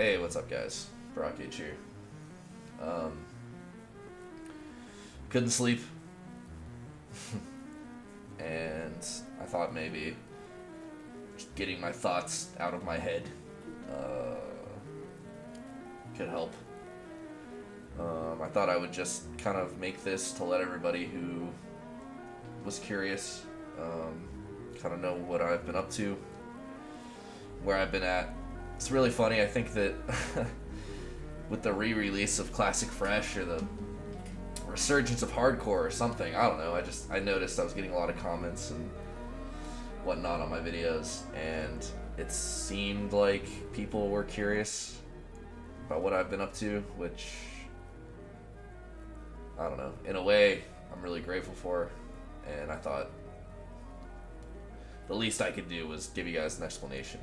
Hey, what's up, guys? Brock H here. Um, couldn't sleep, and I thought maybe just getting my thoughts out of my head could help. I thought I would just kind of make this to let everybody who was curious kind of know what I've been up to, where I've been at. It's really funny. I think that with the re-release of Classic Fresh or the resurgence of hardcore or something, I don't know. I noticed I was getting a lot of comments and whatnot on my videos, and it seemed like people were curious about what I've been up to, which I don't know. In a way, I'm really grateful for, and I thought the least I could do was give you guys an explanation.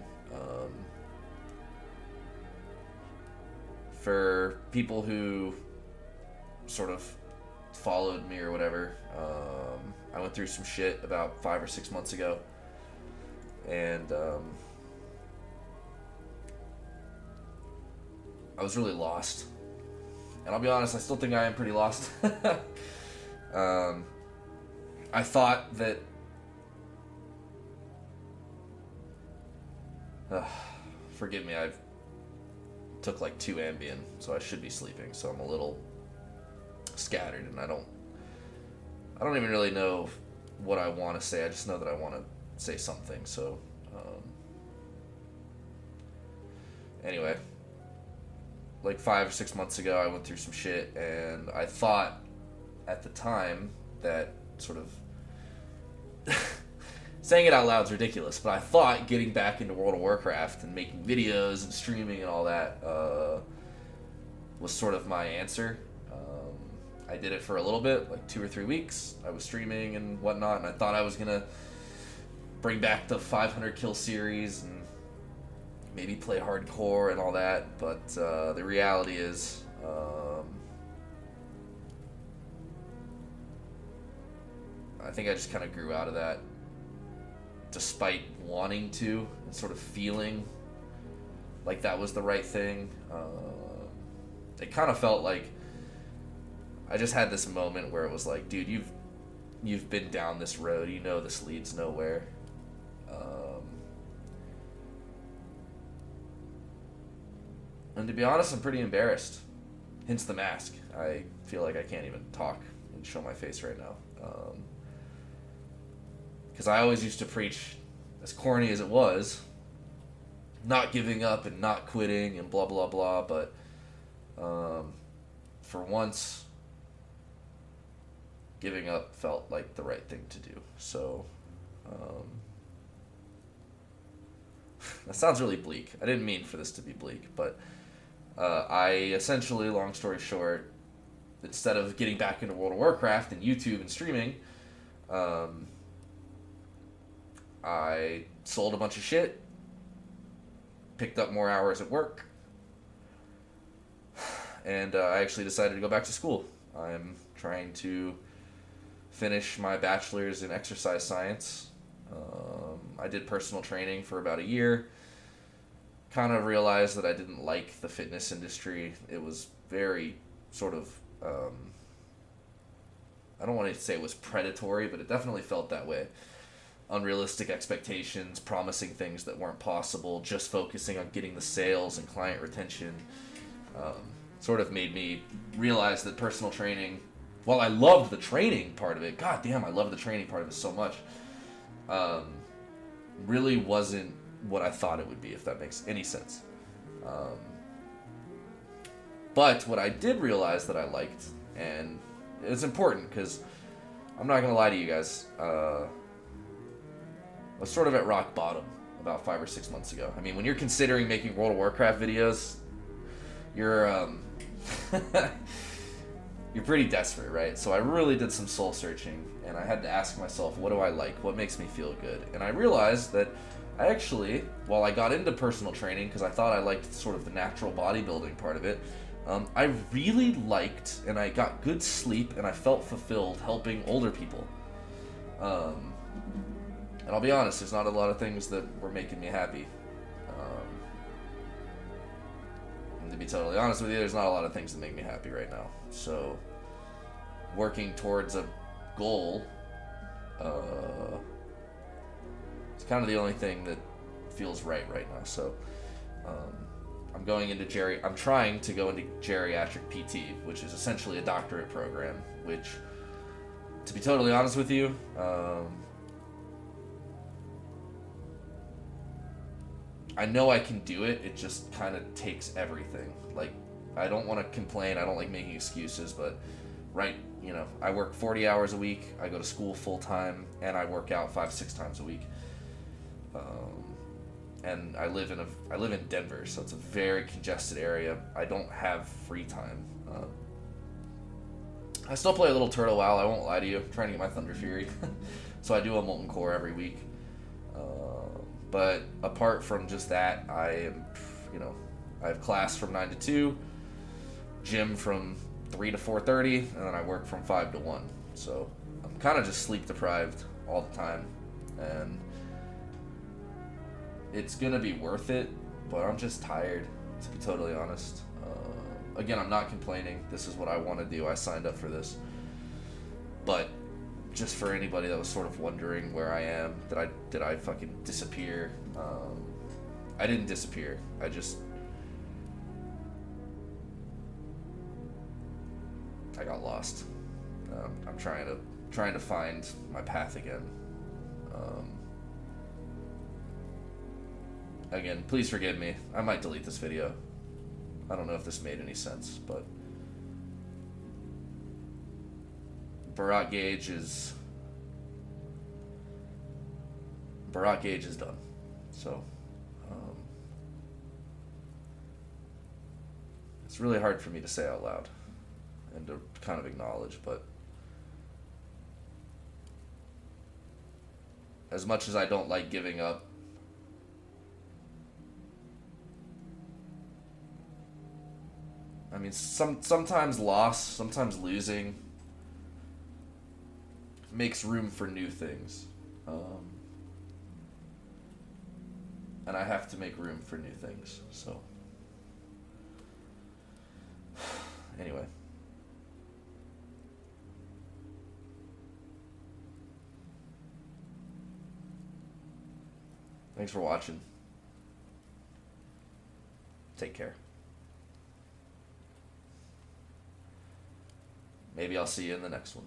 For people who sort of followed me or whatever, I went through some shit about 5 or 6 months ago, and I was really lost. And I'll be honest, I still think I am pretty lost. I thought that forgive me, I took like 2 Ambien, so I should be sleeping, so I'm a little scattered, and I don't even really know what I want to say. I just know that I want to say something. So anyway, like 5 or 6 months ago, I went through some shit, and I thought at the time that sort of saying it out loud is ridiculous, but I thought getting back into World of Warcraft and making videos and streaming and all that was sort of my answer. I did it for a little bit, like 2 or 3 weeks. I was streaming and whatnot, and I thought I was gonna bring back the 500 kill series and maybe play hardcore and all that, but the reality is I think I just kind of grew out of that, despite wanting to and sort of feeling like that was the right thing. It kind of felt like I just had this moment where it was like, dude, you've been down this road, you know this leads nowhere. And to be honest, I'm pretty embarrassed. Hence the mask. I feel like I can't even talk and show my face right now. Because I always used to preach, as corny as it was, not giving up and not quitting and blah, blah, blah. But for once, giving up felt like the right thing to do. So that sounds really bleak. I didn't mean for this to be bleak, but I essentially, long story short, instead of getting back into World of Warcraft and YouTube and streaming, I sold a bunch of shit, picked up more hours at work, and I actually decided to go back to school. I'm trying to finish my bachelor's in exercise science. I did personal training for about a year. Kind of realized that I didn't like the fitness industry. It was very sort of, I don't want to say it was predatory, but it definitely felt that way. Unrealistic expectations, promising things that weren't possible, just focusing on getting the sales and client retention, sort of made me realize that personal training, while I loved the training part of it, god damn, I love the training part of it so much, really wasn't what I thought it would be, if that makes any sense. But what I did realize that I liked, and it's important because I'm not going to lie to you guys, I was sort of at rock bottom about 5 or 6 months ago. I mean, when you're considering making World of Warcraft videos, you're you're pretty desperate, right? So I really did some soul searching, and I had to ask myself, what do I like? What makes me feel good? And I realized that I actually, while I got into personal training because I thought I liked sort of the natural bodybuilding part of it, I really liked, and I got good sleep, and I felt fulfilled helping older people. And I'll be honest, there's not a lot of things that were making me happy. totally honest with you, there's not a lot of things that make me happy right now. So, working towards a goal, it's kind of the only thing that feels right now. So, I'm trying to go into geriatric PT, which is essentially a doctorate program, which, to be totally honest with you, I know I can do it. It just kind of takes everything. Like, I don't want to complain. I don't like making excuses, but I work 40 hours a week. I go to school full time, and I work out 5-6 times a week. And I live in Denver, so it's a very congested area. I don't have free time. I still play a little Turtle WoW. I won't lie to you. I'm trying to get my Thunder Fury, so I do a Molten Core every week. But apart from just that, I have class from 9 to 2, gym from 3 to 4:30, and then I work from 5 to 1. So I'm kind of just sleep deprived all the time, and it's gonna be worth it, but I'm just tired, to be totally honest. Again, I'm not complaining. This is what I want to do. I signed up for this. But just for anybody that was sort of wondering where I am, did I fucking disappear? I didn't disappear. I got lost. I'm trying to find my path again. Again, please forgive me. I might delete this video. I don't know if this made any sense, but Barat Gauge is done. So it's really hard for me to say out loud and to kind of acknowledge, but as much as I don't like giving up, I mean, sometimes loss, sometimes losing makes room for new things. And I have to make room for new things, so. Anyway. Thanks for watching. Take care. Maybe I'll see you in the next one.